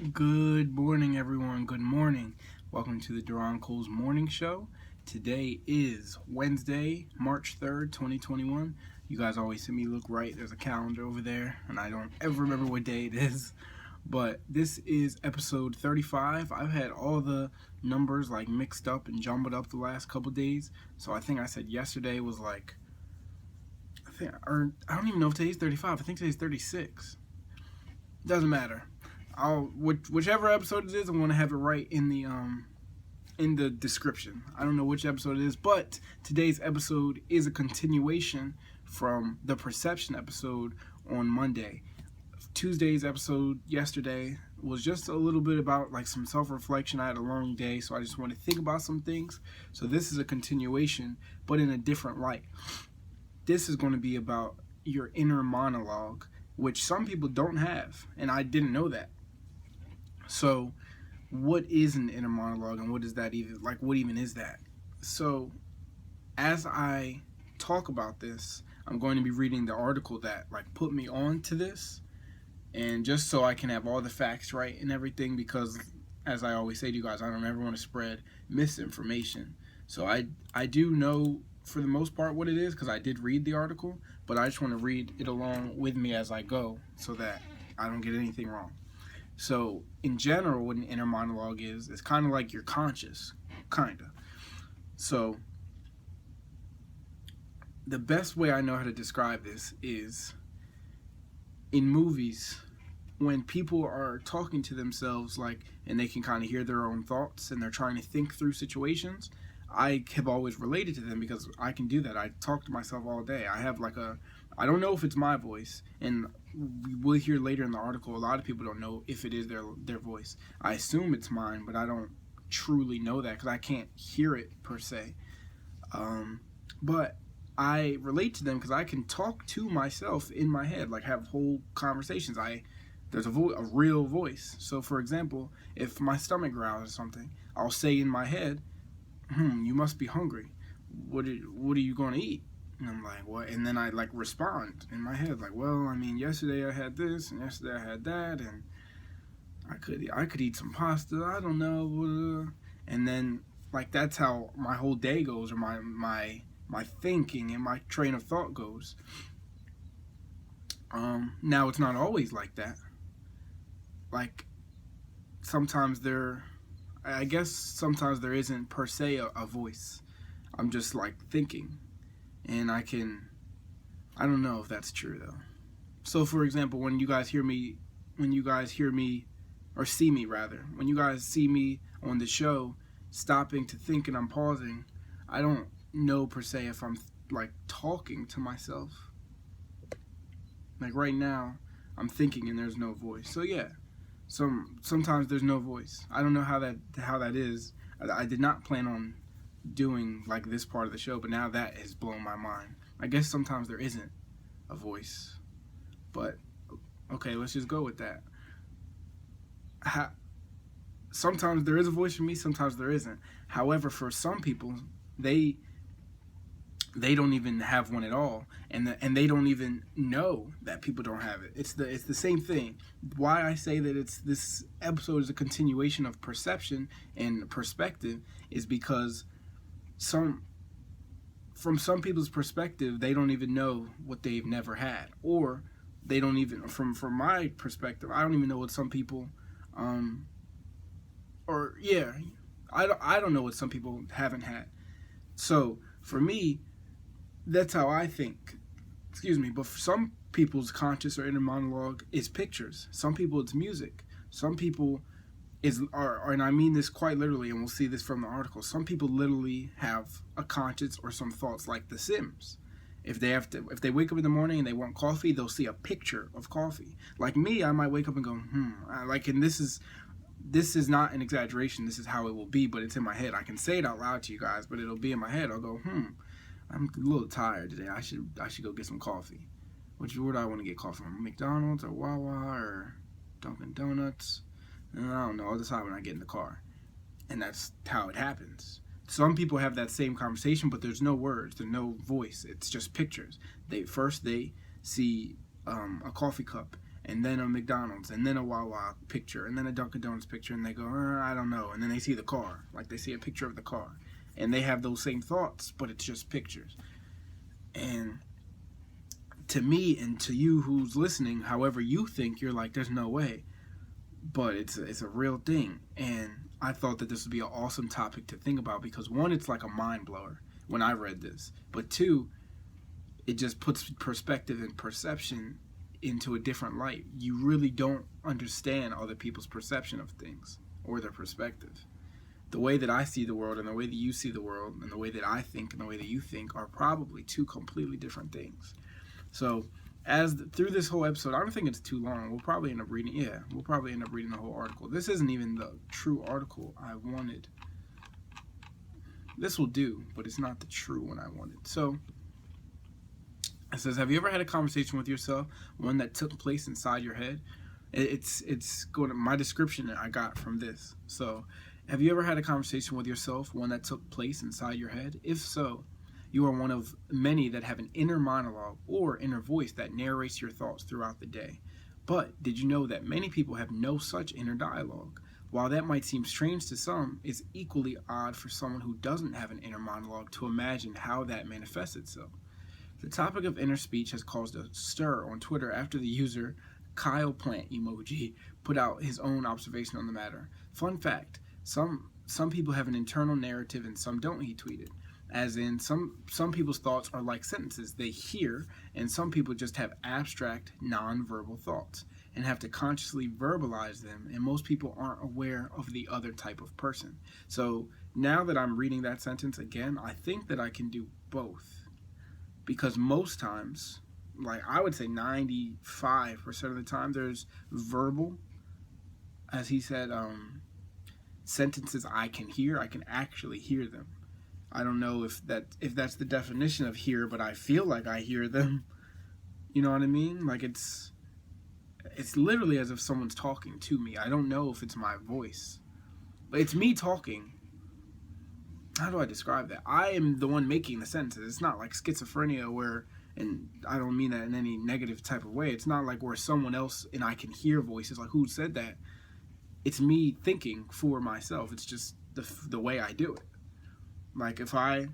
Good morning, everyone. Good morning. Welcome to the Duron Morning Show. Today is Wednesday, March 3rd, 2021. You guys always see me look right. There's a calendar over there, and I don't ever remember what day it is. But this is episode 35. I've had all the numbers like mixed up and jumbled up the last couple days. So I think I said yesterday was like, I don't even know if today's 35. I think today's 36. Doesn't matter. Whichever episode it is, I'm gonna have it right in the description. I don't know which episode it is, but today's episode is a continuation from the perception episode on Monday. Tuesday's episode yesterday was just a little bit about like some self-reflection. I had a long day, so I just want to think about some things. So this is a continuation, but in a different light. This is going to be about your inner monologue, which some people don't have, and I didn't know that. So, what is an inner monologue, and what is that even, like, what even is that? So, as I talk about this, I'm going to be reading the article that, like, put me on to this, and just so I can have all the facts right and everything, because, as I always say to you guys, I don't ever want to spread misinformation. So, I do know, for the most part, what it is, because I did read the article, but I just want to read it along with me as I go, so that I don't get anything wrong. So, in general, what an inner monologue is, it's kind of like your conscious, kind of. So, the best way I know how to describe this is in movies, when people are talking to themselves, like, and they can kind of hear their own thoughts, and they're trying to think through situations. I have always related to them because I can do that. I talk to myself all day. I have like I don't know if it's my voice, and we'll hear later in the article, a lot of people don't know if it is their voice. I assume it's mine, but I don't truly know that because I can't hear it per se. But I relate to them because I can talk to myself in my head, like have whole conversations. There's a real voice. So for example, if my stomach growls or something, I'll say in my head, you must be hungry. What are you going to eat? And I'm like, what? And then I like respond in my head, like, well, I mean, yesterday I had this, and yesterday I had that, and I could eat some pasta. I don't know. And then like that's how my whole day goes, or my thinking and my train of thought goes. Now it's not always like that. Like sometimes I guess sometimes there isn't per se a voice. I'm just like thinking, and I don't know if that's true though. So for example, when you guys hear me, or see me rather, when you guys see me on the show, stopping to think and I'm pausing, I don't know per se if I'm like talking to myself. Like right now, I'm thinking and there's no voice. So yeah. Sometimes there's no voice. I don't know how that is. I did not plan on doing like this part of the show, but now that has blown my mind. I guess sometimes there isn't a voice, but okay, let's just go with that. Sometimes there is a voice for me, sometimes there isn't. However, for some people, they don't even have one at all, and they don't even know that people don't have it. It's the same thing. Why I say that this episode is a continuation of perception and perspective is because from some people's perspective, they don't even know what they've never had, or they don't even from my perspective, I don't even know what some people I don't know what some people haven't had. So for me, that's how I think. But for some people's conscious or inner monologue is pictures. Some people it's music. Some people and I mean this quite literally, and we'll see this from the article. Some people literally have a conscious or some thoughts like The Sims. If they wake up in the morning and they want coffee, they'll see a picture of coffee. Like me, I might wake up and go, and this is not an exaggeration. This is how it will be, but it's in my head. I can say it out loud to you guys, but it'll be in my head. I'll go, I'm a little tired today. I should go get some coffee. Where do I want to get coffee from? McDonald's or Wawa or Dunkin' Donuts? I don't know. I'll decide when I get in the car. And that's how it happens. Some people have that same conversation, but there's no words, there's no voice. It's just pictures. They see a coffee cup, and then a McDonald's, and then a Wawa picture, and then a Dunkin' Donuts picture, and they go, I don't know, and then they see the car, like they see a picture of the car, and they have those same thoughts, but it's just pictures. And to me and to you who's listening, however you think, you're like, there's no way, but it's a real thing. And I thought that this would be an awesome topic to think about because one, it's like a mind blower when I read this, but two, it just puts perspective and perception into a different light. You really don't understand other people's perception of things or their perspective. The way that I see the world and the way that you see the world and the way that I think and the way that you think are probably two completely different things. So through this whole episode, I don't think it's too long. We'll probably end up reading the whole article. This isn't even the true article I wanted. This will do, but it's not the true one I wanted. So it says, have you ever had a conversation with yourself, one that took place inside your head? It's going to my description that I got from this. So have you ever had a conversation with yourself, one that took place inside your head? If so, you are one of many that have an inner monologue or inner voice that narrates your thoughts throughout the day. But did you know that many people have no such inner dialogue? While that might seem strange to some, it's equally odd for someone who doesn't have an inner monologue to imagine how that manifests itself. The topic of inner speech has caused a stir on Twitter after the user Kyle Plant emoji put out his own observation on the matter. Fun fact, some people have an internal narrative and some don't, he tweeted. As in, some people's thoughts are like sentences they hear, and some people just have abstract, non-verbal thoughts and have to consciously verbalize them, and most people aren't aware of the other type of person. So now that I'm reading that sentence again, I think that I can do both. Because most times, like I would say 95% of the time, there's verbal, as he said, sentences I can hear. I can actually hear them. I don't know if that's the definition of hear, but I feel like I hear them. You know what I mean? Like it's literally as if someone's talking to me. I don't know if it's my voice, but it's me talking. How do I describe that? I am the one making the sentences. It's not like schizophrenia where, and I don't mean that in any negative type of way, it's not like where someone else and I can hear voices, like who said that? It's me thinking for myself. It's just the way I do it. Like if I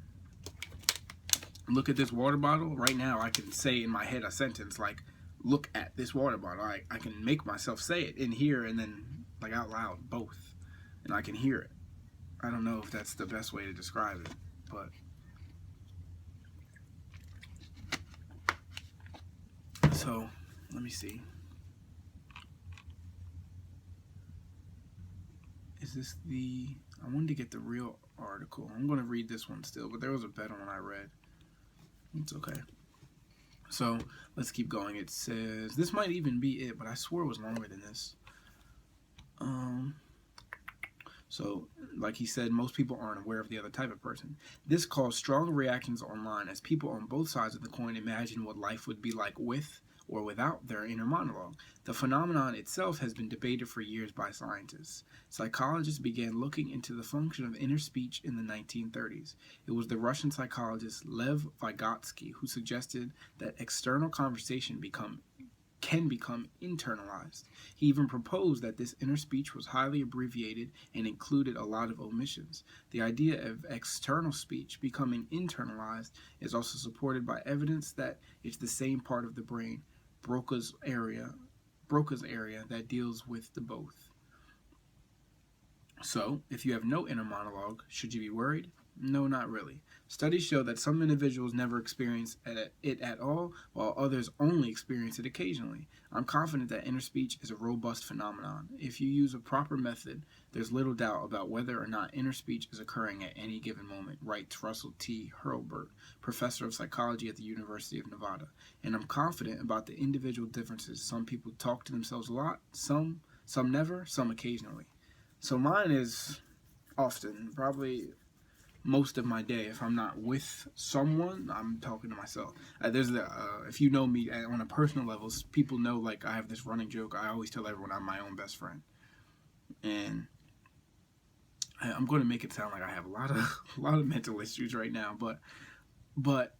look at this water bottle right now, I can say in my head a sentence like, look at this water bottle. I can make myself say it in here and then like out loud, both. And I can hear it. I don't know if that's the best way to describe it, but so let me see. Is this I wanted to get the real article. I'm going to read this one still, but there was a better one I read. It's okay. So let's keep going. It says, this might even be it, but I swore it was longer than this. So, like he said, most people aren't aware of the other type of person. This caused strong reactions online as people on both sides of the coin imagine what life would be like with or without their inner monologue. The phenomenon itself has been debated for years by scientists. Psychologists began looking into the function of inner speech in the 1930s. It was the Russian psychologist Lev Vygotsky who suggested that external conversation can become internalized. He even proposed that this inner speech was highly abbreviated and included a lot of omissions. The idea of external speech becoming internalized is also supported by evidence that it's the same part of the brain, Broca's area, that deals with the both. So, if you have no inner monologue, should you be worried? No, not really. Studies show that some individuals never experience it at all, while others only experience it occasionally. I'm confident that inner speech is a robust phenomenon. If you use a proper method, there's little doubt about whether or not inner speech is occurring at any given moment, writes Russell T. Hurlburt, professor of psychology at the University of Nevada. And I'm confident about the individual differences. Some people talk to themselves a lot, some never, some occasionally. So mine is often, probably most of my day. If I'm not with someone, I'm talking to myself. If you know me on a personal level, people know like I have this running joke. I always tell everyone I'm my own best friend, and I'm going to make it sound like I have a lot of mental issues right now. But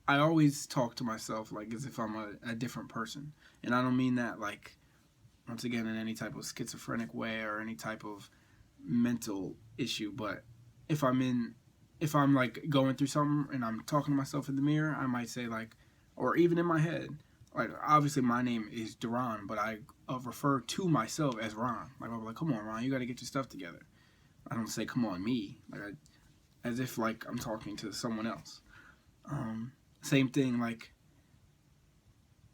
I always talk to myself like as if I'm a different person, And I don't mean that like, once again, in any type of schizophrenic way or any type of mental issue, but if I'm like going through something and I'm talking to myself in the mirror, I might say like, or even in my head, like obviously my name is Duron, but I refer to myself as Ron. Like I'm like, come on, Ron, you got to get your stuff together. I don't say, come on, me, like as if like I'm talking to someone else. Same thing, like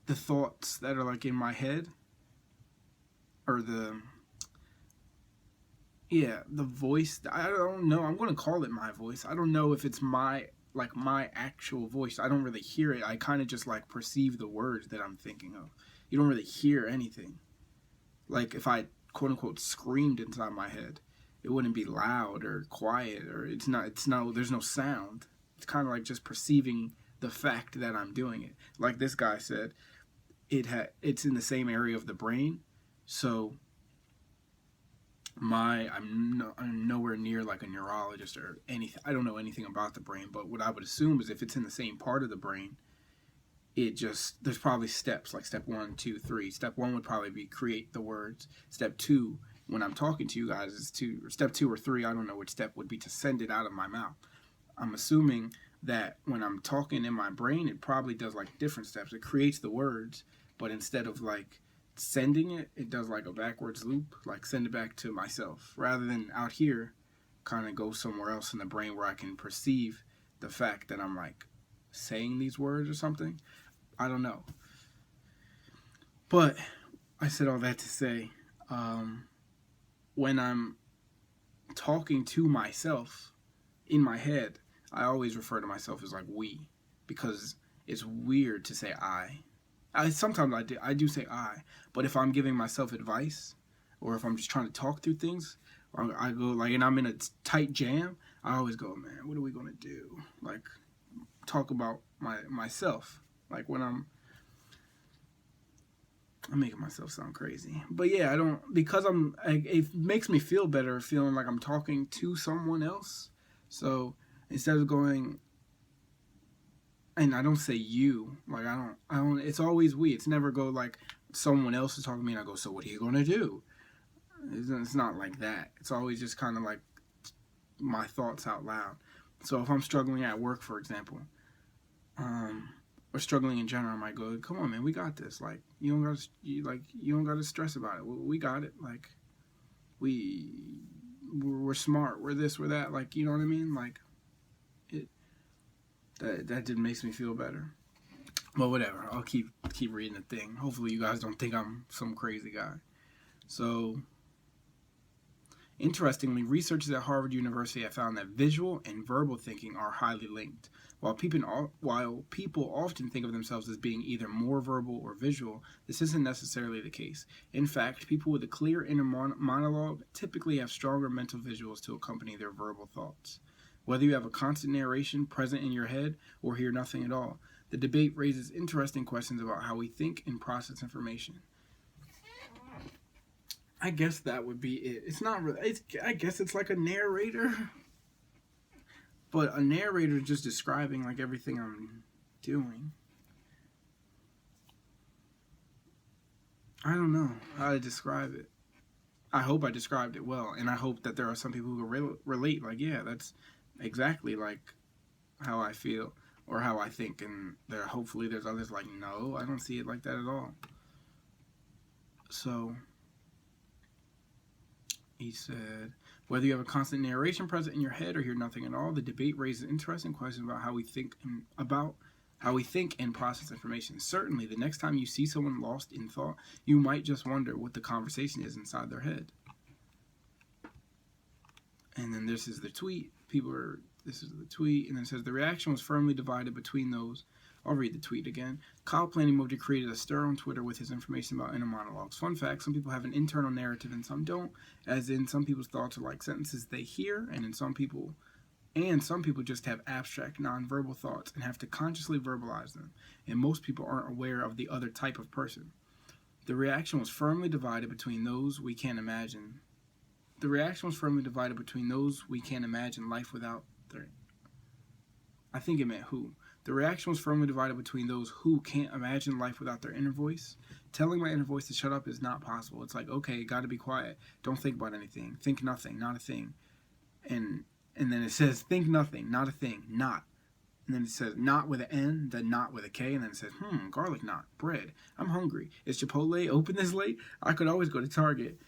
the thoughts that are like in my head, or the voice. I don't know. I'm gonna call it my voice. I don't know if it's my actual voice. I don't really hear it. I kind of just like perceive the words that I'm thinking of. You don't really hear anything. Like if I quote unquote screamed inside my head, it wouldn't be loud or quiet, or it's not. There's no sound. It's kind of like just perceiving the fact that I'm doing it. Like this guy said, it's in the same area of the brain, so I'm nowhere near like a neurologist or anything. I don't know anything about the brain, but what I would assume is if it's in the same part of the brain, there's probably steps, like step 1, 2, 3. Step 1 would probably be create the words. Step 2, when I'm talking to you guys, is step 2 or 3, I don't know which step would be, to send it out of my mouth. I'm assuming that when I'm talking in my brain, it probably does like different steps. It creates the words, but instead of like sending it, it does like a backwards loop, like send it back to myself, rather than out here kind of go somewhere else in the brain where I can perceive the fact that I'm like saying these words or something. I don't know. But I said all that to say, when I'm talking to myself in my head, I always refer to myself as like we, because it's weird to say sometimes I do say I, but if I'm giving myself advice, or if I'm just trying to talk through things, or I go like, and I'm in a tight jam, I always go, man, what are we gonna do? Like, talk about myself. Like when I'm making myself sound crazy, but yeah, I don't, because it makes me feel better feeling like I'm talking to someone else. So instead of going, and I don't say you, like I don't, it's always we. It's never go like someone else is talking to me and I go, so what are you going to do? It's not like that. It's always just kind of like my thoughts out loud. So if I'm struggling at work, for example, or struggling in general, I might go, come on, man, we got this. Like, you don't got to stress about it. We got it. Like, we're smart. We're this, we're that. Like, you know what I mean? Like, that just makes me feel better. But whatever, I'll keep reading the thing. Hopefully you guys don't think I'm some crazy guy. So, interestingly, researchers at Harvard University have found that visual and verbal thinking are highly linked. While people often think of themselves as being either more verbal or visual, this isn't necessarily the case. In fact, people with a clear inner monologue typically have stronger mental visuals to accompany their verbal thoughts. Whether you have a constant narration present in your head or hear nothing at all, the debate raises interesting questions about how we think and process information. I guess that would be it. It's not really, I guess it's like a narrator. But a narrator is just describing like everything I'm doing. I don't know how to describe it. I hope I described it well, and I hope that there are some people who relate. Like, yeah, that's exactly like how I feel or how I think, and hopefully there's others like, no, I don't see it like that at all. So he said, whether you have a constant narration present in your head or hear nothing at all, the debate raises interesting questions about how we think and process information. Certainly, the next time you see someone lost in thought, you might just wonder what the conversation is inside their head. And then this is the tweet. This is the tweet, and it says, the reaction was firmly divided between those. I'll read the tweet again. Kyle Planning-Moji created a stir on Twitter with his information about inner monologues. Fun fact, some people have an internal narrative and some don't, as in some people's thoughts are like sentences they hear, and some people just have abstract, non-verbal thoughts and have to consciously verbalize them, and most people aren't aware of the other type of person. The reaction was firmly divided between those we can't imagine. life without. I think it meant who. The reaction was firmly divided between those who can't imagine life without their inner voice. Telling my inner voice to shut up is not possible. It's like, okay, gotta be quiet. Don't think about anything. Think nothing, not a thing. And then it says, think nothing, not a thing, not. And then it says, not with an N, then not with a K. And then it says, garlic knot, bread. I'm hungry. Is Chipotle open this late? I could always go to Target.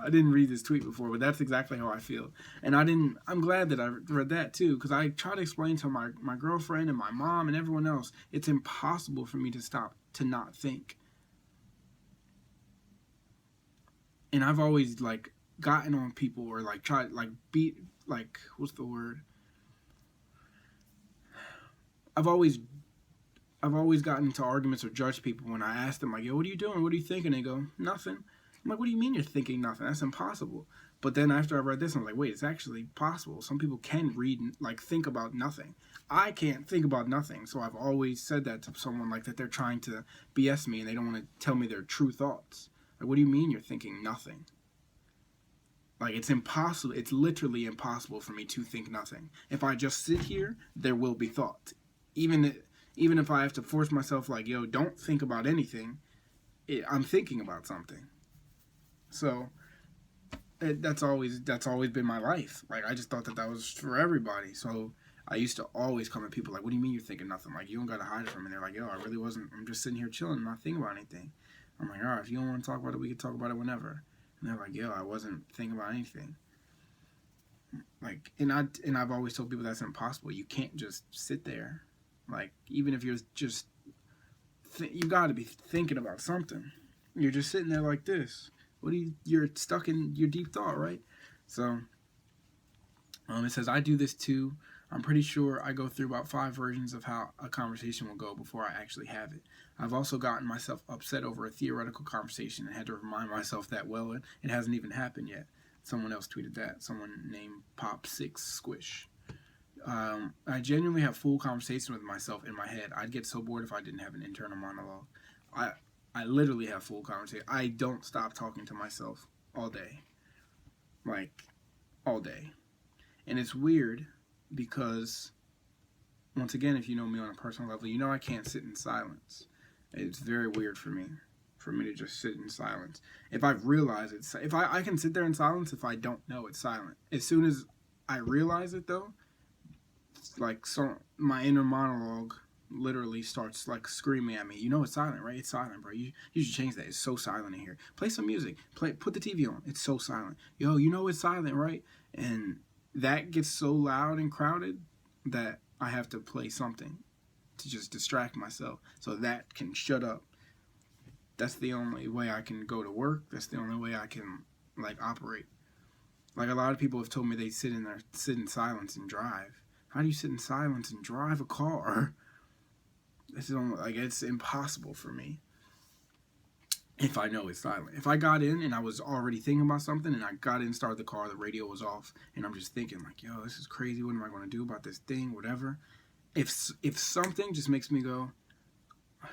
I didn't read this tweet before, but that's exactly how I feel. And I'm glad that I read that too, because I try to explain to my girlfriend and my mom and everyone else, it's impossible for me to stop to not think. And I've always like gotten on people or like tried like beat like what's the word? I've always gotten into arguments or judged people when I ask them like, yo, what are you doing? What are you thinking? They go, nothing. I'm like, what do you mean you're thinking nothing? That's impossible. But then after I read this, I'm like, wait, it's actually possible. Some people can read, like, think about nothing. I can't think about nothing. So I've always said that to someone, like, that they're trying to BS me and they don't want to tell me their true thoughts. Like, what do you mean you're thinking nothing? Like, it's impossible. It's literally impossible for me to think nothing. If I just sit here, there will be thoughts. Even if I have to force myself, like, yo, don't think about anything, I'm thinking about something. So that's always been my life. Like, I just thought that was for everybody. So I used to always come at people like, what do you mean you're thinking nothing? Like, you don't got to hide it from me. They're like, yo, I really wasn't. I'm just sitting here chilling, not thinking about anything. I'm like, all right, if you don't want to talk about it, we can talk about it whenever. And they're like, yo, I wasn't thinking about anything. Like, and I've always told people that's impossible. You can't just sit there. Like, even if you're just, you got to be thinking about something. You're just sitting there like this. You're stuck in your deep thought, right? So, it says, I do this too. I'm pretty sure I go through about 5 versions of how a conversation will go before I actually have it. I've also gotten myself upset over a theoretical conversation and had to remind myself that, well, it hasn't even happened yet. Someone else tweeted that. Someone named Pop6 Squish. I genuinely have full conversation with myself in my head. I'd get so bored if I didn't have an internal monologue. I literally have full conversation. I don't stop talking to myself all day. Like, all day. And it's weird because, once again, if you know me on a personal level, you know I can't sit in silence. It's very weird for me to just sit in silence. If I realize it's, if I can sit there in silence if I don't know it's silent. As soon as I realize it, though, like, so my inner monologue literally starts like screaming at me. You know it's silent, right? It's silent, bro. You should change that. It's so silent in here. Play some music. Put the TV on. It's so silent. Yo, you know it's silent, right? And that gets so loud and crowded that I have to play something to just distract myself so that can shut up. That's the only way I can go to work. That's the only way I can like operate. Like, a lot of people have told me they sit in silence and drive. How do you sit in silence and drive a car? This is almost, like, it's impossible for me if I know it's silent. If I got in and I was already thinking about something and I got in, started the car, the radio was off, and I'm just thinking like, yo, this is crazy. What am I going to do about this thing? Whatever. If something just makes me go,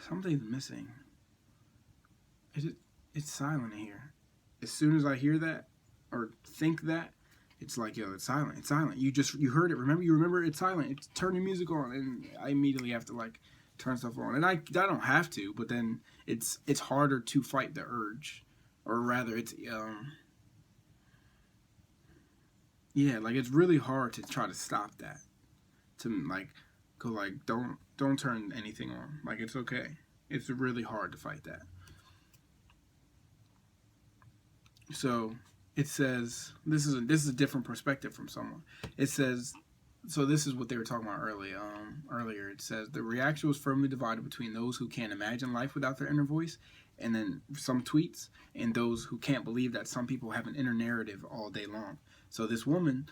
something's missing. It's silent in here. As soon as I hear that or think that, it's like, yo, it's silent. It's silent. You heard it. You remember it's silent. Turn your music on, and I immediately have to like turn stuff on. And I don't have to, but then it's harder to fight the urge, or rather, it's like, it's really hard to try to stop that. To like go like, don't turn anything on. Like, it's okay. It's really hard to fight that. So it says, this is a different perspective from someone. It says, so this is what they were talking about earlier. It says, the reaction was firmly divided between those who can't imagine life without their inner voice, and then some tweets, and those who can't believe that some people have an inner narrative all day long. So this woman,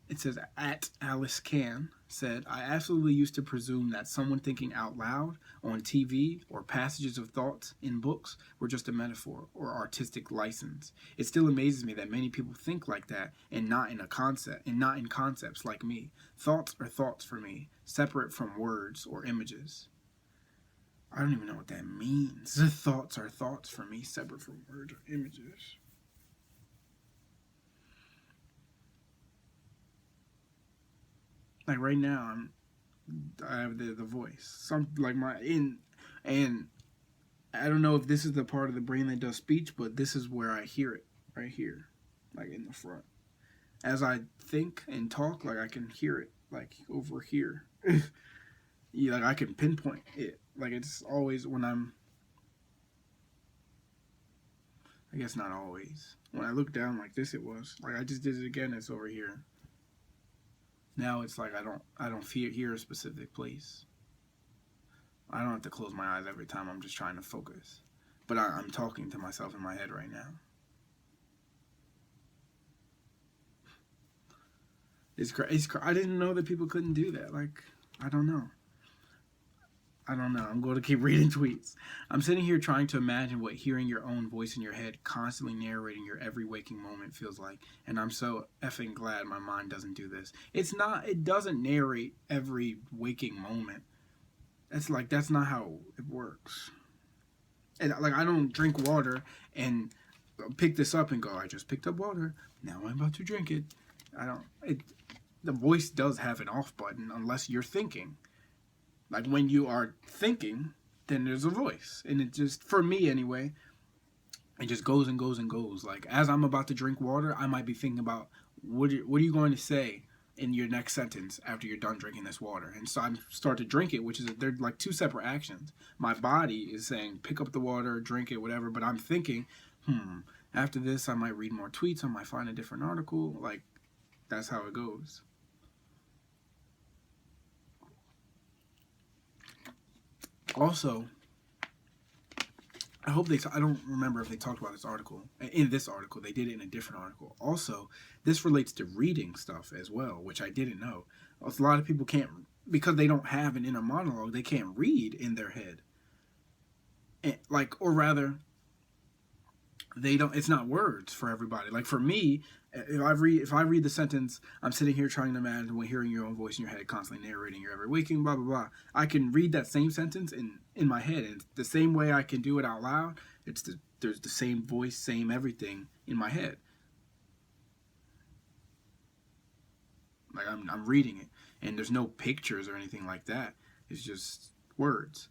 it says, at Alice Can, said, I absolutely used to presume that someone thinking out loud on TV or passages of thoughts in books were just a metaphor or artistic license. It still amazes me that many people think like that and not in concepts like me. Thoughts are thoughts for me, separate from words or images. I don't even know what that means. Thoughts are thoughts for me, separate from words or images. Like, right now, I have the voice. Some like my in and I don't know if this is the part of the brain that does speech, but this is where I hear it right here, like in the front. As I think and talk, like I can hear it, like over here. Yeah, like I can pinpoint it. Like it's always when I'm. I guess not always. When I look down like this, it was like I just did it again. It's over here. Now it's like I don't hear a specific place. I don't have to close my eyes every time. I'm just trying to focus. But I'm talking to myself in my head right now. I didn't know that people couldn't do that. Like, I don't know. I'm going to keep reading tweets. I'm sitting here trying to imagine what hearing your own voice in your head constantly narrating your every waking moment feels like. And I'm so effing glad my mind doesn't do this. It doesn't narrate every waking moment. That's not how it works. And like, I don't drink water and pick this up and go, I just picked up water. Now I'm about to drink it. The voice does have an off button unless you're thinking. Like when you are thinking, then there's a voice. And it just, for me anyway, it just goes and goes and goes. Like as I'm about to drink water, I might be thinking about what are you going to say in your next sentence after you're done drinking this water. And so I start to drink it, which is, they're like two separate actions. My body is saying, pick up the water, drink it, whatever. But I'm thinking, after this, I might read more tweets. I might find a different article. Like, that's how it goes. Also, I don't remember if they talked about this article. In this article, they did it in a different article. Also, this relates to reading stuff as well, which I didn't know. A lot of people can't, because they don't have an inner monologue, they can't read in their head. Or rather, it's not words for everybody. Like for me, if I read the sentence, I'm sitting here trying to imagine when hearing your own voice in your head, constantly narrating your every waking, blah blah blah. I can read that same sentence in my head, and the same way I can do it out loud. There's the same voice, same everything in my head. Like I'm reading it, and there's no pictures or anything like that. It's just words.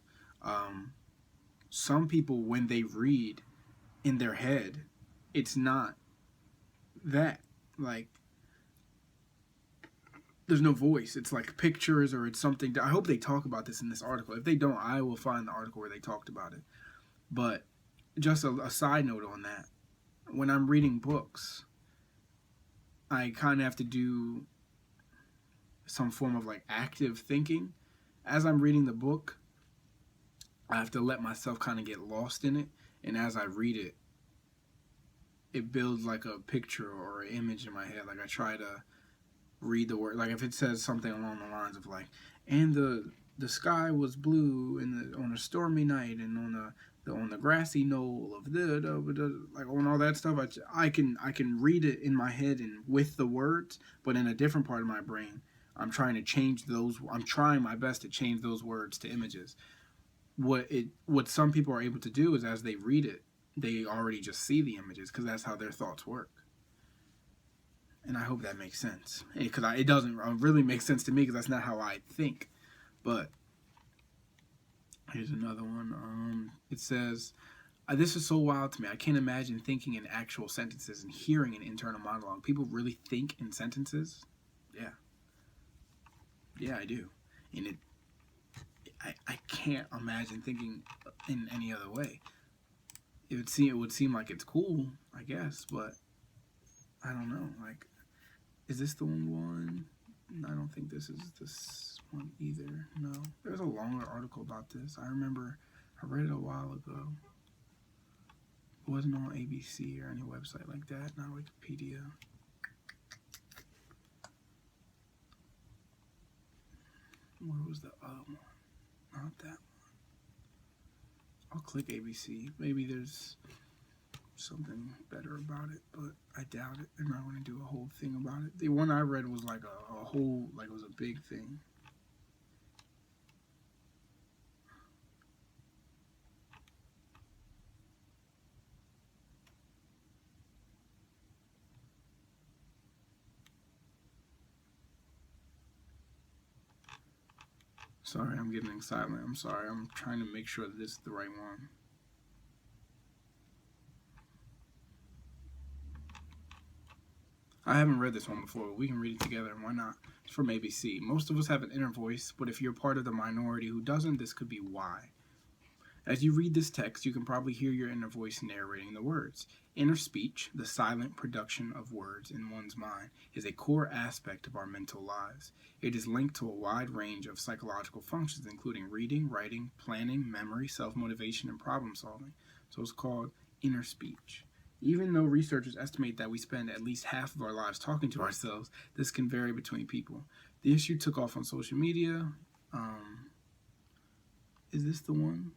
Some people, when they read in their head, it's not that. Like, there's no voice. It's like pictures, or it's something. I hope they talk about this in this article. If they don't, I will find the article where they talked about it. But just a side note on that. When I'm reading books, I kind of have to do some form of like active thinking. As I'm reading the book, I have to let myself kind of get lost in it. And as I read it, it builds like a picture or an image in my head. Like I try to read the word. Like if it says something along the lines of like, and the sky was blue on a stormy night, and on the grassy knoll of like on all that stuff, I can read it in my head and with the words, but in a different part of my brain, I'm trying to change those. I'm trying my best to change those words to images. What some people are able to do is as they read it, they already just see the images because that's how their thoughts work. And I hope that makes sense. Because it doesn't really make sense to me because that's not how I think. But here's another one. It says, this is so wild to me. I can't imagine thinking in actual sentences and hearing an internal monologue. People really think in sentences? Yeah. Yeah, I do. And I can't imagine thinking in any other way. It would seem like it's cool, I guess, but I don't know. Like, is this the one? I don't think this is this one either. No, there's a longer article about this. I remember I read it a while ago. It wasn't on ABC or any website like that. Not Wikipedia. Where was the other one? Not that one. I'll click ABC. Maybe there's something better about it, but I doubt it. They're not going to do a whole thing about it. The one I read was like a whole, like it was a big thing. Sorry, I'm getting silent. I'm sorry. I'm trying to make sure that this is the right one. I haven't read this one before, but we can read it together. Why not? It's from ABC. Most of us have an inner voice, but if you're part of the minority who doesn't, this could be why. As you read this text, you can probably hear your inner voice narrating the words. Inner speech, the silent production of words in one's mind, is a core aspect of our mental lives. It is linked to a wide range of psychological functions, including reading, writing, planning, memory, self-motivation, and problem solving. So it's called inner speech. Even though researchers estimate that we spend at least half of our lives talking to ourselves, this can vary between people. The issue took off on social media. Is this the one?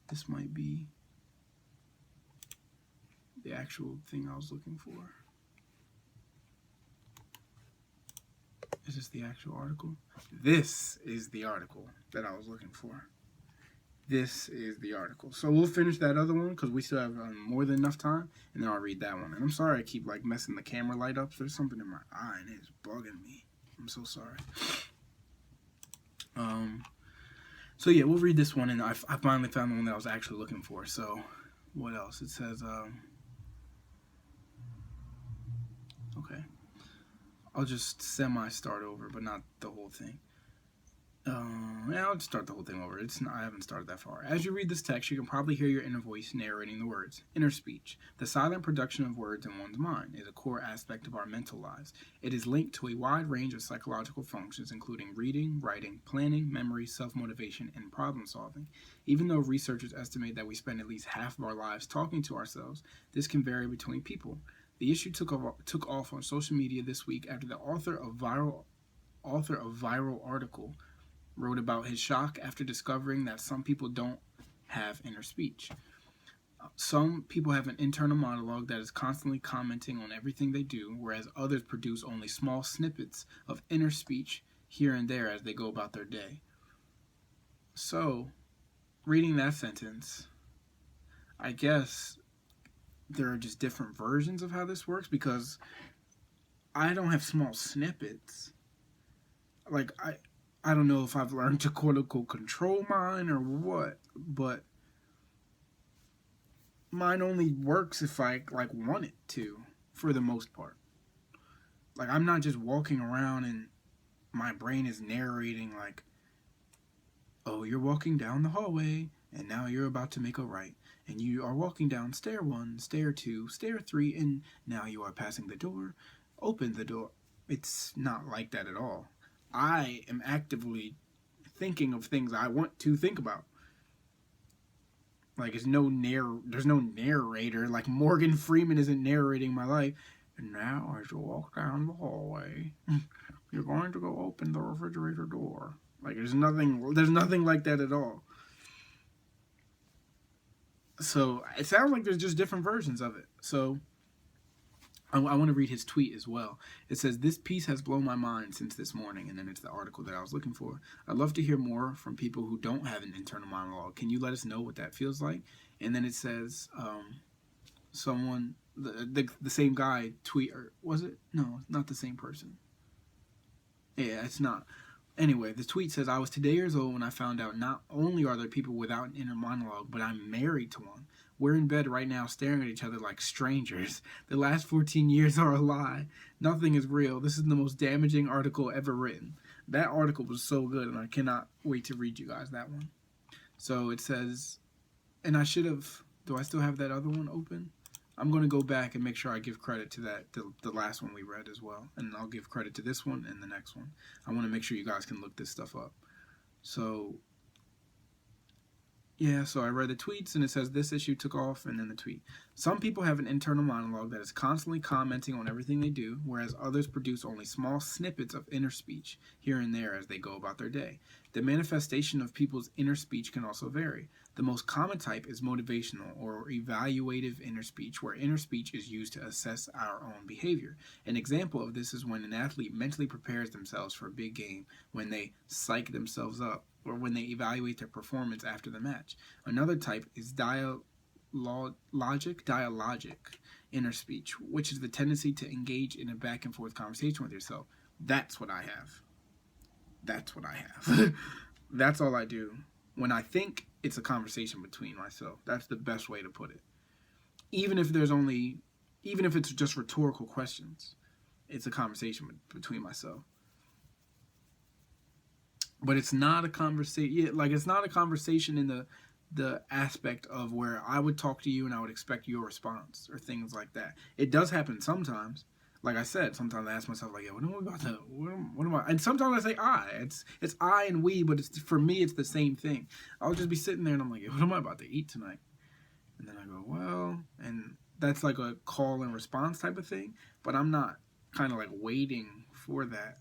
This might be the actual thing I was looking for. Is this the actual article? This is the article that I was looking for. This is the article. So we'll finish that other one because we still have more than enough time, and then I'll read that one. And I'm sorry I keep like messing the camera light up. There's something in my eye and it's bugging me. I'm so sorry. So yeah, we'll read this one, and I finally found the one that I was actually looking for. So what else? It says, okay, I'll just semi-start over, but not the whole thing. Yeah, I'll just start the whole thing over. I haven't started that far. As you read this text, you can probably hear your inner voice narrating the words. Inner speech, the silent production of words in one's mind, is a core aspect of our mental lives. It is linked to a wide range of psychological functions, including reading, writing, planning, memory, self-motivation, and problem solving. Even though researchers estimate that we spend at least half of our lives talking to ourselves, this can vary between people. The issue took off on social media this week after the author of viral article wrote about his shock after discovering that some people don't have inner speech. Some people have an internal monologue that is constantly commenting on everything they do, whereas others produce only small snippets of inner speech here and there as they go about their day. So, reading that sentence, I guess there are just different versions of how this works, because I don't have small snippets. Like, I don't know if I've learned to quote-unquote control mine or what, but mine only works if I like want it to, for the most part. Like, I'm not just walking around and my brain is narrating like, oh, you're walking down the hallway and now you're about to make a right, and you are walking down stair 1, stair 2, stair 3, and now you are passing the door. Open the door. It's not like that at all. I am actively thinking of things I want to think about. Like, there's no narrator. Like, Morgan Freeman isn't narrating my life. And now, as you walk down the hallway, you're going to go open the refrigerator door. Like, there's nothing like that at all. So it sounds like there's just different versions of it. So I want to read his tweet as well. It says, "This piece has blown my mind since this morning," and then it's the article that I was looking for. "I'd love to hear more from people who don't have an internal monologue. Can you let us know what that feels like?" And then it says, someone, the same guy tweet, or was it? No, not the same person. Yeah, it's not. Anyway, the tweet says, "I was today years old when I found out not only are there people without an inner monologue, but I'm married to one. We're in bed right now staring at each other like strangers. The last 14 years are a lie. Nothing is real. This is the most damaging article ever written." That article was so good, and I cannot wait to read you guys that one. So it says, and I should have, do I still have that other one open? I'm going to go back and make sure I give credit to that, the last one we read as well. And I'll give credit to this one and the next one. I want to make sure you guys can look this stuff up. So yeah, so I read the tweets, and it says, "This issue took off," and then the tweet. "Some people have an internal monologue that is constantly commenting on everything they do, whereas others produce only small snippets of inner speech here and there as they go about their day. The manifestation of people's inner speech can also vary. The most common type is motivational or evaluative inner speech, where inner speech is used to assess our own behavior. An example of this is when an athlete mentally prepares themselves for a big game, when they psych themselves up, or when they evaluate their performance after the match. Another type is dialogic inner speech, which is the tendency to engage in a back and forth conversation with yourself. That's what I have. That's what I have. That's all I do. When I think, it's a conversation between myself. That's the best way to put it. Even if it's just rhetorical questions, it's a conversation between myself. But it's not a conversation. Like, it's not a conversation in the aspect of where I would talk to you and I would expect your response or things like that. It does happen sometimes. Like I said, sometimes I ask myself, like, yeah, what am I about to, what am I? And sometimes I say I. It's I and we, but for me, it's the same thing. I'll just be sitting there and I'm like, what am I about to eat tonight? And then I go, well, and that's like a call and response type of thing. But I'm not kind of like waiting for that.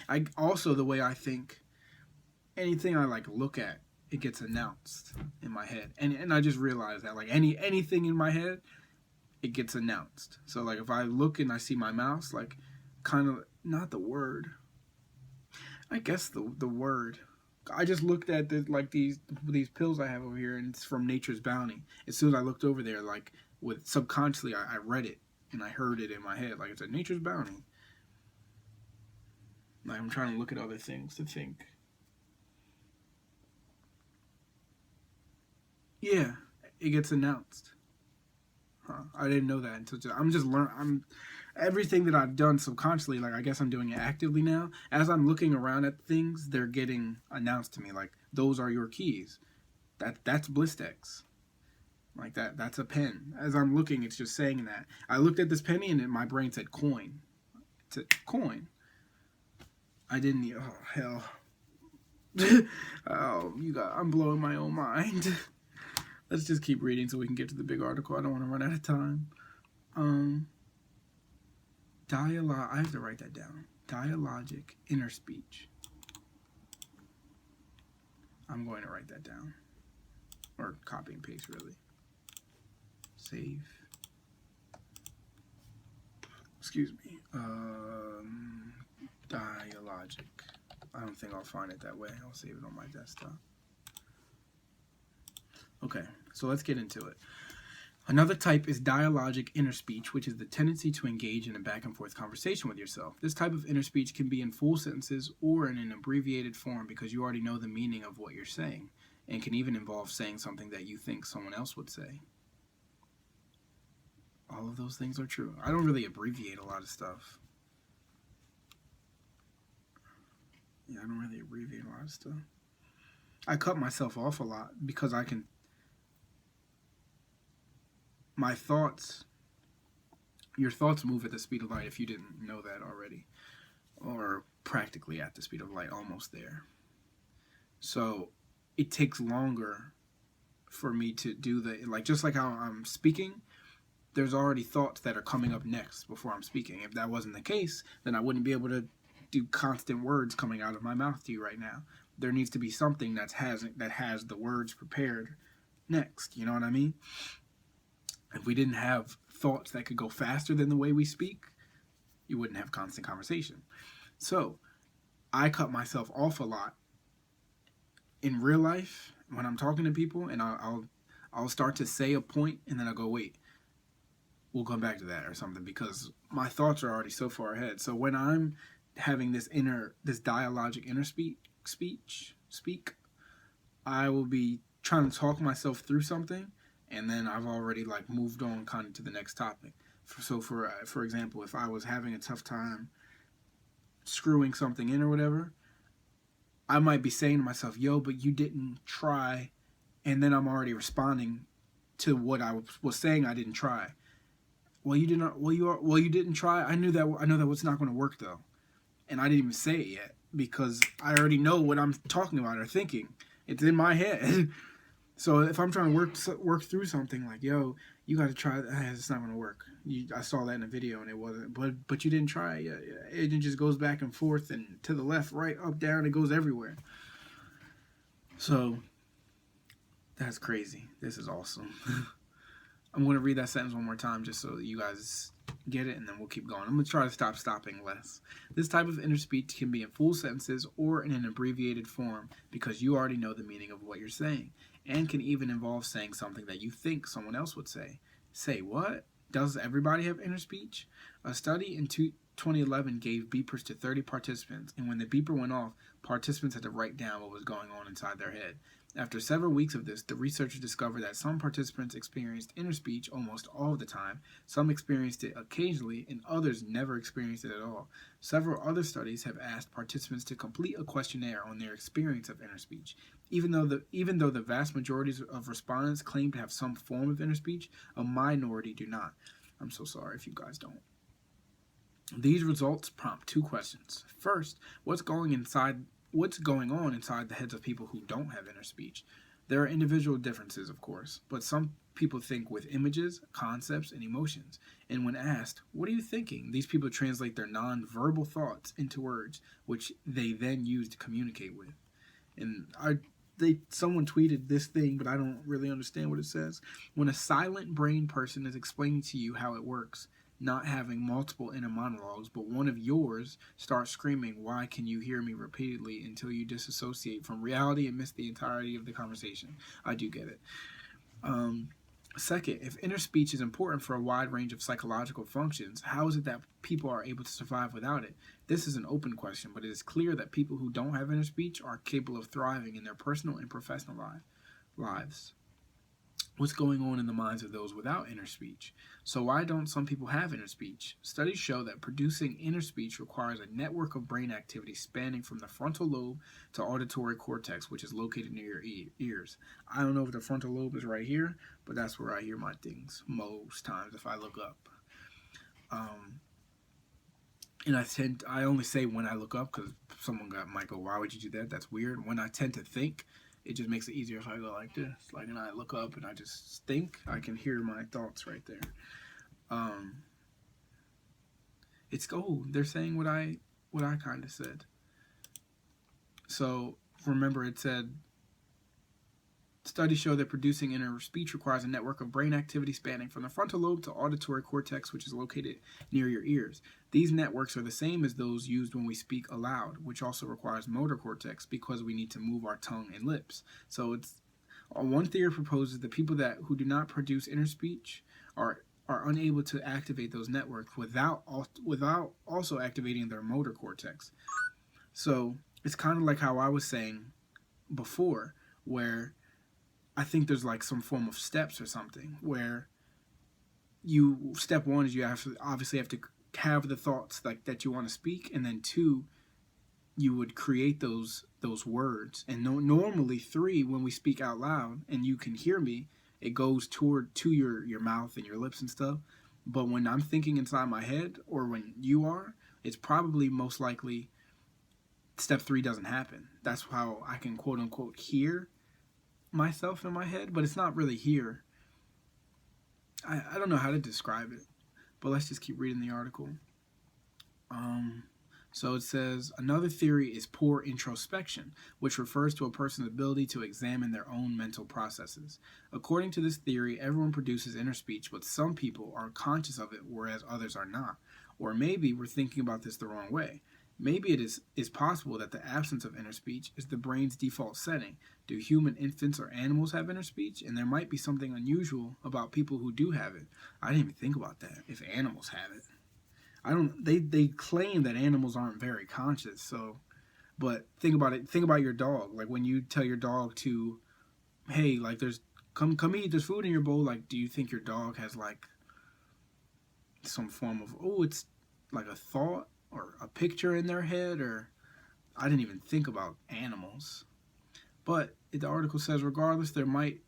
I also, the way I think, anything I like look at, it gets announced in my head. And I just realized that, like, anything in my head, it gets announced. So, like, if I look and I see my mouse, like, kind of, not the word, I guess the word. I just looked at these pills I have over here, and it's from Nature's Bounty. As soon as I looked over there, like, with subconsciously, I read it, and I heard it in my head. Like, it's a Nature's Bounty. Like, I'm trying to look at other things to think. Yeah, it gets announced. Huh, I didn't know that until I'm just learning. Everything that I've done subconsciously, like, I guess I'm doing it actively now. As I'm looking around at things, they're getting announced to me. Like, those are your keys. That's Blistex. Like, that's a pen. As I'm looking, it's just saying that. I looked at this penny and my brain said coin. It's a coin. I didn't. Oh hell. I'm blowing my own mind. Let's just keep reading so we can get to the big article. I don't want to run out of time. Dialogue. I have to write that down. Dialogic inner speech. I'm going to write that down. Or copy and paste, really. Save. Excuse me. Dialogic. I don't think I'll find it that way. I'll save it on my desktop. Okay, so let's get into it. Another type is dialogic inner speech, which is the tendency to engage in a back and forth conversation with yourself. This type of inner speech can be in full sentences or in an abbreviated form because you already know the meaning of what you're saying, and can even involve saying something that you think someone else would say. All of those things are true. I don't really abbreviate a lot of stuff. Yeah, I don't really abbreviate a lot of stuff. I cut myself off a lot because I can... your thoughts move at the speed of light, if you didn't know that already, or practically at the speed of light, almost there. So it takes longer for me to do just like how I'm speaking, there's already thoughts that are coming up next before I'm speaking. If that wasn't the case, then I wouldn't be able to do constant words coming out of my mouth to you right now. There needs to be something that has the words prepared next. You know what I mean? If we didn't have thoughts that could go faster than the way we speak, you wouldn't have constant conversation. So I cut myself off a lot in real life when I'm talking to people, and I'll start to say a point, and then I'll go, wait, we'll come back to that or something, because my thoughts are already so far ahead. So when I'm having this dialogic inner speak, I will be trying to talk myself through something, and then I've already like moved on kind of to the next topic. So for example, if I was having a tough time screwing something in or whatever, I might be saying to myself, yo, but you didn't try, and then I'm already responding to what I was saying I didn't try. Well, you didn't. Well, you didn't try. I know that was not going to work though, and I didn't even say it yet because I already know what I'm talking about or thinking. It's in my head. So if I'm trying to work through something, like, yo, you got to try that. It's not going to work. I saw that in a video and it wasn't. But you didn't try. It just goes back and forth and to the left, right, up, down. It goes everywhere. So that's crazy. This is awesome. I'm going to read that sentence one more time just so that you guys get it, and then we'll keep going. I'm going to try to stop stopping less. This type of inner speech can be in full sentences or in an abbreviated form because you already know the meaning of what you're saying, and can even involve saying something that you think someone else would say. Say what? Does everybody have inner speech? A study 2011 gave beepers to 30 participants, and when the beeper went off, participants had to write down what was going on inside their head. After several weeks of this, the researchers discovered that some participants experienced inner speech almost all of the time, some experienced it occasionally, and others never experienced it at all. Several other studies have asked participants to complete a questionnaire on their experience of inner speech. Even though the vast majority of respondents claim to have some form of inner speech, a minority do not. I'm so sorry if you guys don't. These results prompt two questions. First, what's going on inside the heads of people who don't have inner speech? There are individual differences, of course, but some people think with images, concepts, and emotions. And when asked, what are you thinking? These people translate their non-verbal thoughts into words, which they then use to communicate with. And someone tweeted this thing, but I don't really understand what it says. When a silent brain person is explaining to you how it works, not having multiple inner monologues, but one of yours starts screaming, "Why can you hear me?" repeatedly until you disassociate from reality and miss the entirety of the conversation. I do get it. Second, if inner speech is important for a wide range of psychological functions, how is it that people are able to survive without it? This is an open question, but it is clear that people who don't have inner speech are capable of thriving in their personal and professional lives. What's going on in the minds of those without inner speech? So why don't some people have inner speech? Studies show that producing inner speech requires a network of brain activity spanning from the frontal lobe to auditory cortex, which is located near your ears. I don't know if the frontal lobe is right here, but that's where I hear my things most times if I look up. And I only say when I look up because someone might go, "Why would you do that? That's weird." When I tend to think, it just makes it easier if I go like this. Like, and I look up and I just think, I can hear my thoughts right there. They're saying what I kind of said. So remember, it said, studies show that producing inner speech requires a network of brain activity spanning from the frontal lobe to auditory cortex, which is located near your ears. These networks are the same as those used when we speak aloud, which also requires motor cortex because we need to move our tongue and lips. So it's one theory proposes that people who do not produce inner speech are unable to activate those networks without also activating their motor cortex. So it's kind of like how I was saying before, where I think there's like some form of steps or something where step one is you obviously have to have the thoughts that you want to speak, and then two, you would create those words. And normally three, when we speak out loud and you can hear me, it goes to your mouth and your lips and stuff. But when I'm thinking inside my head, or when you are, it's probably most likely step three doesn't happen. That's how I can quote unquote hear myself in my head, but it's not really here. I don't know how to describe it, but let's just keep reading the article. So it says, another theory is poor introspection, which refers to a person's ability to examine their own mental processes. According to this theory, everyone produces inner speech, but some people are conscious of it, whereas others are not. Or maybe we're thinking about this the wrong way. Maybe it is possible that the absence of inner speech is the brain's default setting. Do human infants or animals have inner speech? And there might be something unusual about people who do have it. I didn't even think about that, if animals have it. They claim that animals aren't very conscious, so, but think about it. Think about your dog. Like, when you tell your dog to, hey, like, come eat, there's food in your bowl. Like, do you think your dog has like some form of, it's like a thought or a picture in their head? Or I didn't even think about animals. But the article says, regardless, there might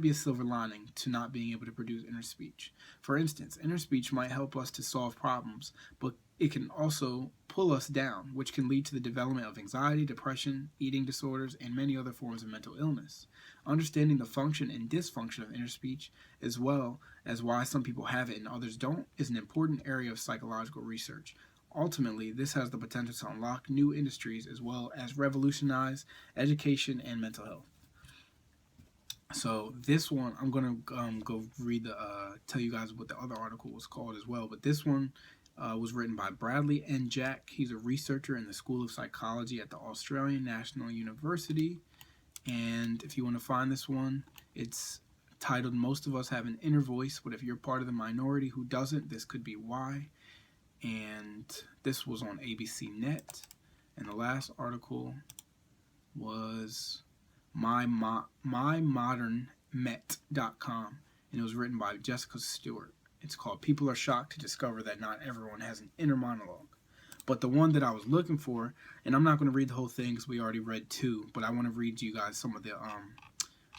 be a silver lining to not being able to produce inner speech. For instance, inner speech might help us to solve problems, but it can also pull us down, which can lead to the development of anxiety, depression, eating disorders, and many other forms of mental illness. Understanding the function and dysfunction of inner speech, as well as why some people have it and others don't, is an important area of psychological research. Ultimately, this has the potential to unlock new industries as well as revolutionize education and mental health. So this one, I'm gonna go read tell you guys what the other article was called as well. But this one was written by Bradley N. Jack. He's a researcher in the School of Psychology at the Australian National University. And if you want to find this one, it's titled "Most of Us Have an Inner Voice, but if you're part of the minority who doesn't, this could be why." and this was on ABC Net, and the last article was mymodernmet.com, and it was written by Jessica Stewart. It's called People Are Shocked to Discover That Not Everyone Has an Inner Monologue. But the one that I was looking for, and I'm not going to read the whole thing because we already read 2, but I want to read you guys some of the,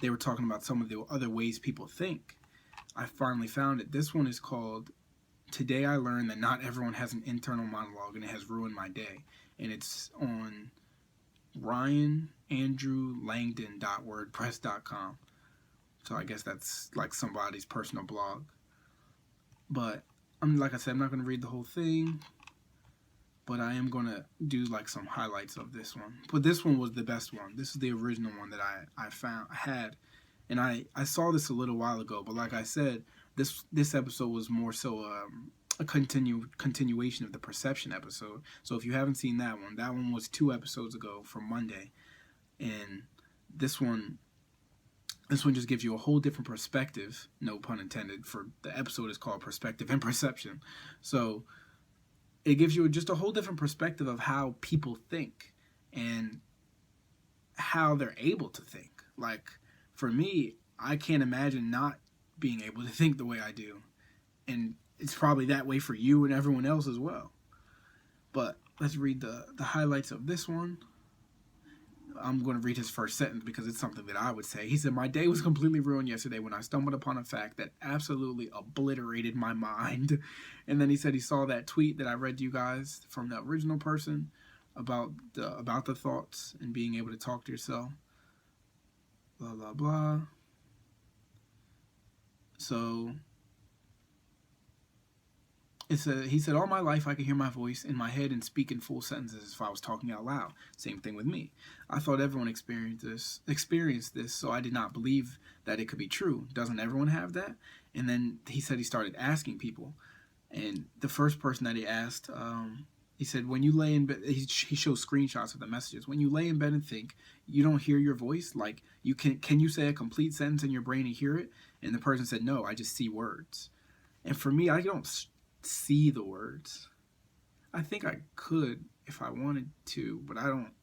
they were talking about some of the other ways people think. I finally found it. This one is called Today I Learned That Not Everyone Has an Internal Monologue and It Has Ruined My Day. And it's on ryanandrewlangdon.wordpress.com. So I guess that's like somebody's personal blog. But like I said, I'm not going to read the whole thing, but I am going to do like some highlights of this one. But this one was the best one. This is the original one that I had. And I saw this a little while ago, but like I said, this episode was more so a continuation of the perception episode. So if you haven't seen that one was 2 episodes ago from Monday. And this one just gives you a whole different perspective, no pun intended, for the episode is called Perspective and Perception. So it gives you just a whole different perspective of how people think and how they're able to think. Like, for me, I can't imagine not being able to think the way I do. And it's probably that way for you and everyone else as well. But let's read the highlights of this one. I'm going to read his first sentence because it's something that I would say. He said, "My day was completely ruined yesterday when I stumbled upon a fact that absolutely obliterated my mind." And then he said he saw that tweet that I read to you guys from the original person about the thoughts and being able to talk to yourself. Blah, blah, blah. So he said, "All my life I could hear my voice in my head and speak in full sentences as if I was talking out loud. Same thing with me. I thought everyone experienced this, so I did not believe that it could be true. Doesn't everyone have that?" And then he said he started asking people. And the first person that he asked, he said, when you lay in bed, he shows screenshots of the messages. When you lay in bed and think, you don't hear your voice? Like, can you say a complete sentence in your brain and hear it? And the person said, no, I just see words. And for me, I don't see the words. I think I could if I wanted to, but I don't.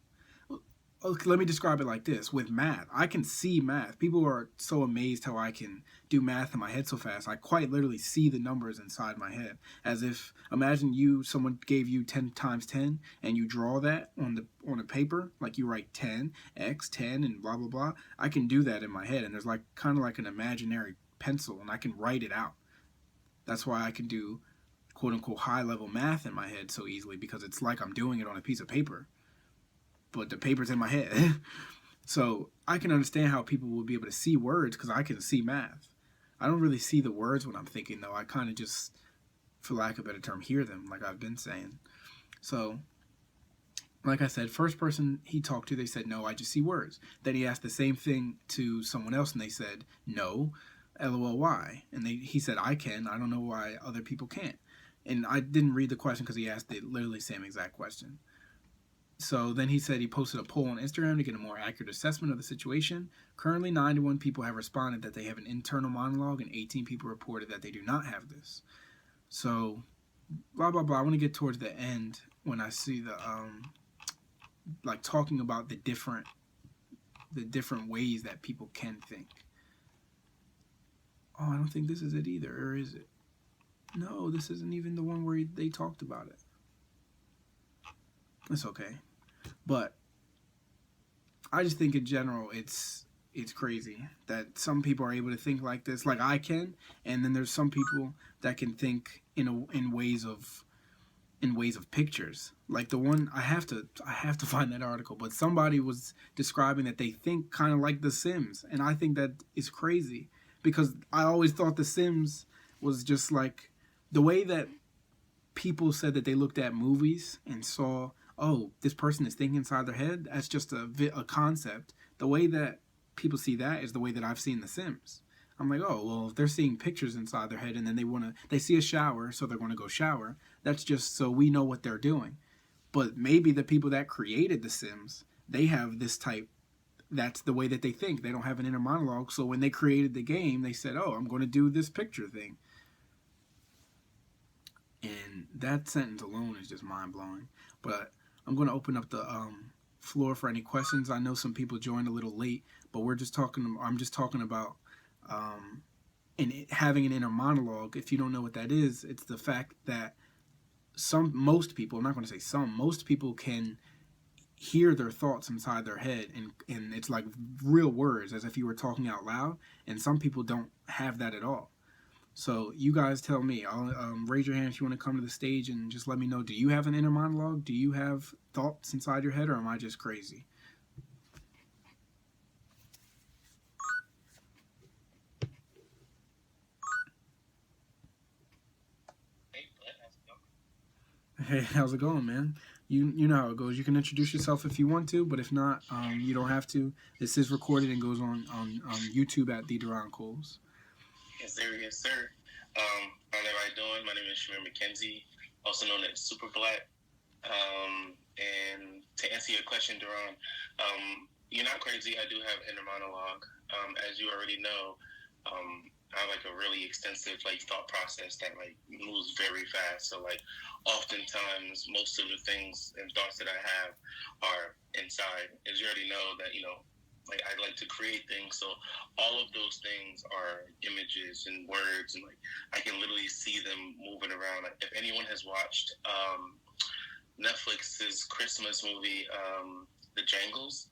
Okay, let me describe it like this. With math, I can see math. People are so amazed how I can do math in my head so fast. I quite literally see the numbers inside my head. As if, imagine someone gave you 10 times 10 and you draw that on a paper, like you write 10, x, 10, and blah, blah, blah. I can do that in my head, and there's like kind of like an imaginary pencil, and I can write it out. That's why I can do quote-unquote high-level math in my head so easily, because it's like I'm doing it on a piece of paper. But the paper's in my head. So I can understand how people will be able to see words because I can see math. I don't really see the words when I'm thinking, though. I kind of just, for lack of a better term, hear them, like I've been saying. So, like I said, first person he talked to, they said, no, I just see words. Then he asked the same thing to someone else, and they said, no, LOL, why? And he said, I can. I don't know why other people can't. And I didn't read the question because he asked the literally same exact question. So then he said he posted a poll on Instagram to get a more accurate assessment of the situation. Currently, 91 people have responded that they have an internal monologue, and 18 people reported that they do not have this. So, blah, blah, blah. I want to get towards the end when I see the, like, talking about the different ways that people can think. Oh, I don't think this is it either, or is it? No, this isn't even the one where they talked about it. It's okay. But I just think in general it's crazy that some people are able to think like this, like I can, and then there's some people that can think in ways of pictures. Like the one I have to find that article, but somebody was describing that they think kind of like The Sims, and I think that is crazy because I always thought The Sims was just like the way that people said that they looked at movies and saw, oh, this person is thinking inside their head. That's just a concept. The way that people see that is the way that I've seen The Sims. I'm like, oh, well, if they're seeing pictures inside their head and then they see a shower, so they're going to go shower. That's just so we know what they're doing. But maybe the people that created The Sims, they have this type, that's the way that they think. They don't have an inner monologue. So when they created the game, they said, oh, I'm going to do this picture thing. And that sentence alone is just mind blowing. But I'm going to open up the floor for any questions. I know some people joined a little late, but we're just talking. I'm just talking about having an inner monologue. If you don't know what that is, it's the fact that most people, I'm not going to say some, most people can hear their thoughts inside their head, and it's like real words as if you were talking out loud, and some people don't have that at all. So you guys tell me. I'll raise your hand if you want to come to the stage and just let me know. Do you have an inner monologue? Do you have thoughts inside your head, or am I just crazy? Hey, how's it going, man? You know how it goes. You can introduce yourself if you want to, but if not, you don't have to. This is recorded and goes on YouTube at the Duron Coles. Yes, sir. Yes, sir. How am I doing? My name is Shamir McKenzie, also known as Super Black. And to answer your question, Duron, you're not crazy. I do have inner monologue. As you already know, I have like a really extensive like thought process that like moves very fast. So like oftentimes most of the things and thoughts that I have are inside. As you already know that, like I like to create things, so all of those things are images and words, and like I can literally see them moving around. Like, if anyone has watched Netflix's Christmas movie, The Jangles,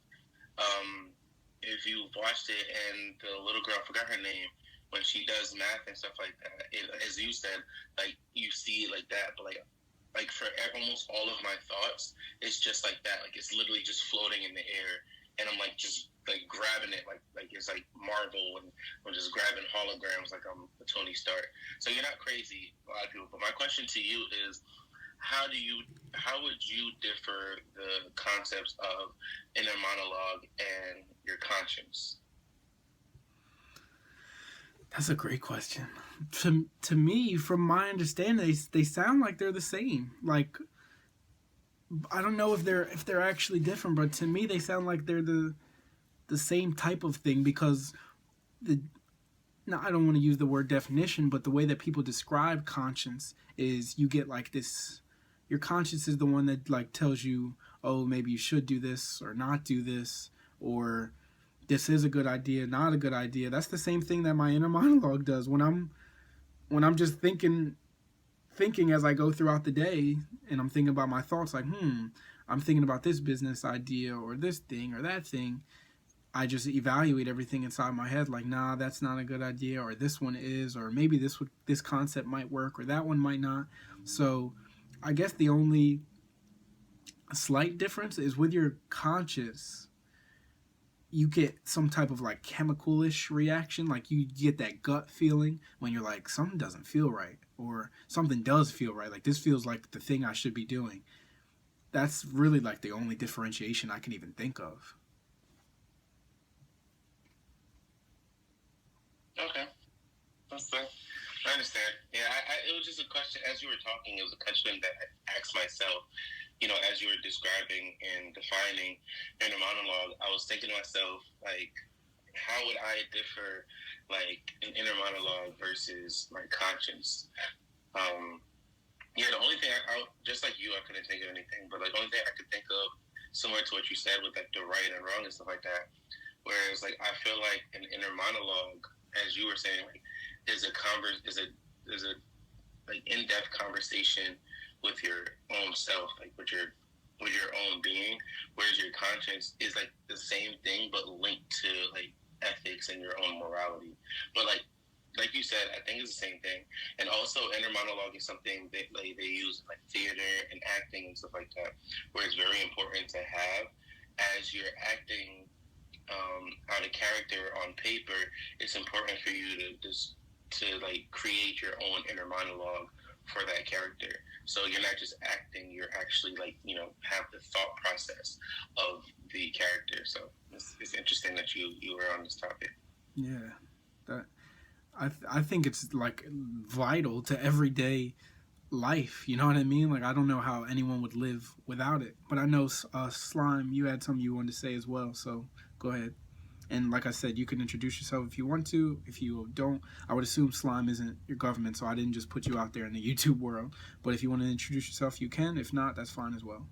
if you've watched it, and the little girl, I forgot her name, when she does math and stuff like that, as you said, like you see it like that, but like for almost all of my thoughts, it's just like that. Like it's literally just floating in the air, and I'm like just like grabbing it, like it's like Marvel, and I'm just grabbing holograms like I'm a Tony Stark. So you're not crazy, a lot of people. But my question to you is, how would you differ the concepts of inner monologue and your conscience? That's a great question. To me, from my understanding, they sound like they're the same. Like I don't know if they're actually different, but to me, they sound like they're the same type of thing, because the now I don't want to use the word definition, but the way that people describe conscience is you get like this. Your conscience is the one that like tells you, oh, maybe you should do this or not do this, or this is a good idea, not a good idea. That's the same thing that my inner monologue does when I'm just thinking as I go throughout the day, and I'm thinking about my thoughts like, I'm thinking about this business idea or this thing or that thing. I just evaluate everything inside my head like, nah, that's not a good idea, or this one is, or maybe this concept might work, or that one might not. So I guess the only slight difference is with your conscious, you get some type of like chemical-ish reaction. Like you get that gut feeling when you're like, something doesn't feel right, or something does feel right. Like this feels like the thing I should be doing. That's really like the only differentiation I can even think of. Okay, that's fair. I understand. Yeah, it was just a question. As you were talking, it was a question that I asked myself. As you were describing and defining inner monologue, I was thinking to myself, like, how would I differ, like, an inner monologue versus my conscience? Yeah, the only thing, just like you, I couldn't think of anything, but like, the only thing I could think of, similar to what you said with like the right and wrong and stuff like that. Whereas, like, I feel like an inner monologue, as you were saying, like, is a like in-depth conversation with your own self, like with your own being. Whereas your conscience is like the same thing, but linked to like ethics and your own morality. But like you said, I think it's the same thing. And also, inner monologue is something that like they use like theater and acting and stuff like that, where it's very important to have as you're acting out a character on paper. It's important for you to like create your own inner monologue for that character. So you're not just acting; you're actually like have the thought process of the character. So it's interesting that you were on this topic. Yeah, that I think it's like vital to everyday life. You know what I mean? Like I don't know how anyone would live without it. But I know Slime, you had something you wanted to say as well. So go ahead. And like I said, you can introduce yourself if you want to. If you don't, I would assume slime isn't your government, so I didn't just put you out there in the YouTube world. But if you want to introduce yourself, you can. If not, that's fine as well.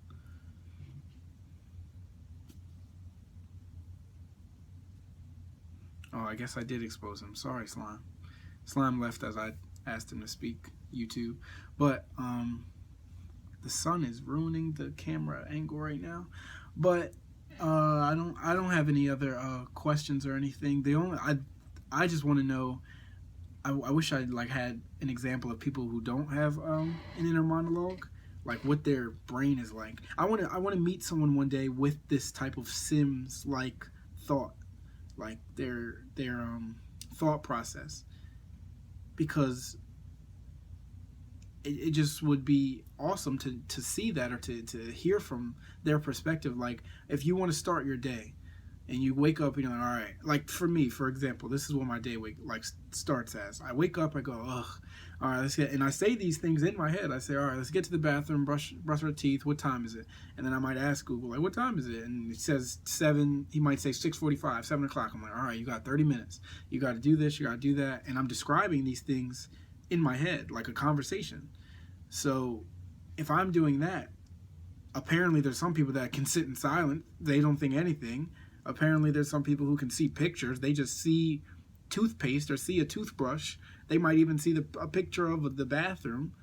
Oh, I guess I did expose him. Sorry, Slime. Slime left as I asked him to speak YouTube. But the sun is ruining the camera angle right now. But I don't have any other questions or anything. I just want to know. I wish I like had an example of people who don't have an inner monologue, like what their brain is like. I want to meet someone one day with this type of Sims like thought, like their thought process, because it just would be awesome to see that, or to hear from their perspective. Like if you want to start your day and you wake up, you're like, all right, like for me, for example, this is what my day starts as. I wake up, I go, ugh, all right, let's get, and I say these things in my head. I say, all right, let's get to the bathroom, brush our teeth. What time is it? And then I might ask Google, like, what time is it? And it says 7. He might say 6:45, 7 o'clock. I'm like, all right, you got 30 minutes. You got to do this, you got to do that, and I'm describing these things in my head like a conversation. So if I'm doing that, apparently there's some people that can sit in silence. They don't think anything. Apparently there's some people who can see pictures. They just see toothpaste or see a toothbrush. They might even see a picture of the bathroom.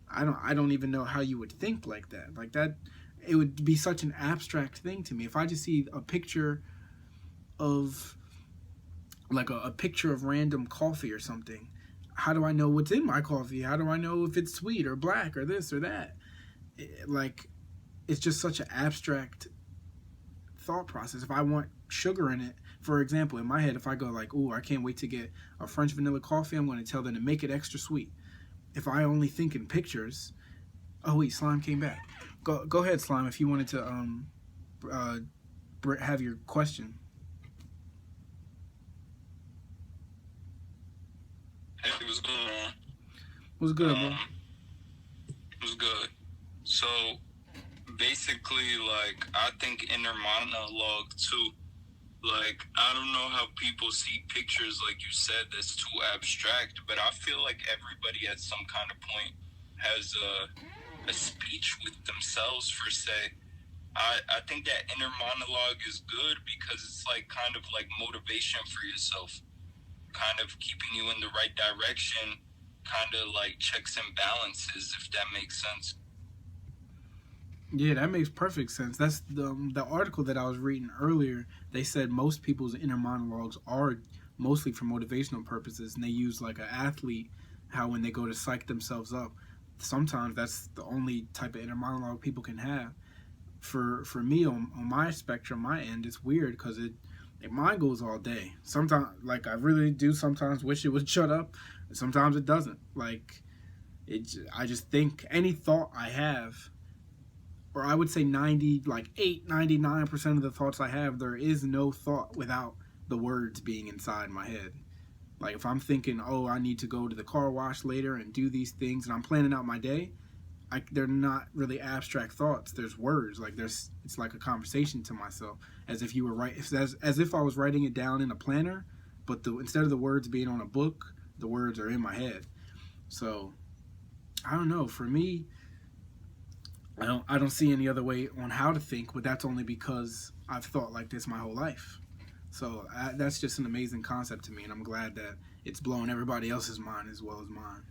I don't even know how you would think like that. Like that, it would be such an abstract thing to me. If I just see a picture of, like a picture of random coffee or something, how do I know what's in my coffee? How do I know if it's sweet or black or this or that? Like, it's just such an abstract thought process. If I want sugar in it, for example, in my head, if I go like, ooh, I can't wait to get a French vanilla coffee, I'm going to tell them to make it extra sweet. If I only think in pictures, oh wait, Slime came back. Go ahead, Slime, if you wanted to have your question. Hey, what's going on? What's good, bro? What's good? So, basically, like, I think inner monologue, too. Like, I don't know how people see pictures, like you said, that's too abstract, but I feel like everybody at some kind of point has a speech with themselves, per se. I think that inner monologue is good because it's, like, kind of like motivation for yourself. Kind of keeping you in the right direction, kind of like checks and balances, if that makes sense. Yeah, that makes perfect sense. That's the article that I was reading earlier. They said most people's inner monologues are mostly for motivational purposes, and they use like an athlete, how when they go to psych themselves up, sometimes that's the only type of inner monologue people can have. For me, on my spectrum, my end, it's weird because mine goes all day. Sometimes, like I really do sometimes wish it would shut up. Sometimes it doesn't. Like I just think any thought I have, or I would say 99% of the thoughts I have, there is no thought without the words being inside my head. Like if I'm thinking, oh, I need to go to the car wash later and do these things, and I'm planning out my day, they're not really abstract thoughts. There's words. Like it's like a conversation to myself, as if you were as if I was writing it down in a planner, but instead of the words being on a book, the words are in my head. So I don't know. For me, I don't see any other way on how to think, but that's only because I've thought like this my whole life. So that's just an amazing concept to me, and I'm glad that it's blowing everybody else's mind as well as mine.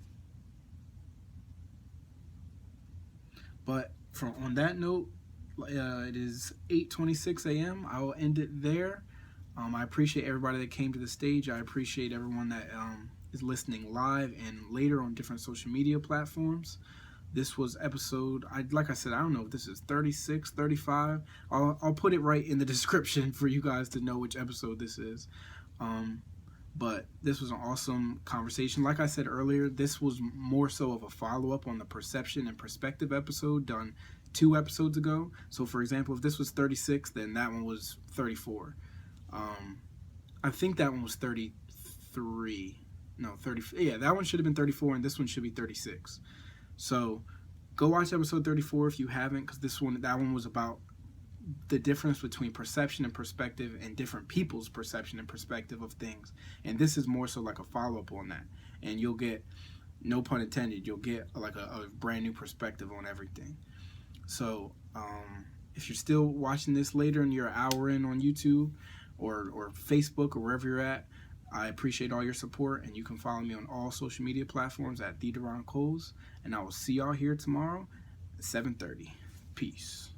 But on that note, it is 8:26 a.m. I will end it there. I appreciate everybody that came to the stage. I appreciate everyone that is listening live and later on different social media platforms. This was episode, like I said, I don't know if this is 36, 35. I'll put it right in the description for you guys to know which episode this is. But this was an awesome conversation. Like I said earlier, this was more so of a follow-up on the perception and perspective episode done 2 episodes ago. So, for example, if this was 36, then that one was 34. I think that one was 33. No, 30. Yeah, that one should have been 34, and this one should be 36. So, go watch episode 34 if you haven't, because that one was about the difference between perception and perspective and different people's perception and perspective of things. And this is more so like a follow-up on that. And you'll get, no pun intended, you'll get like a brand new perspective on everything. So if you're still watching this later and you're an hour in on YouTube or Facebook or wherever you're at, I appreciate all your support, and you can follow me on all social media platforms at Duron. And I will see y'all here tomorrow at 7:30. Peace.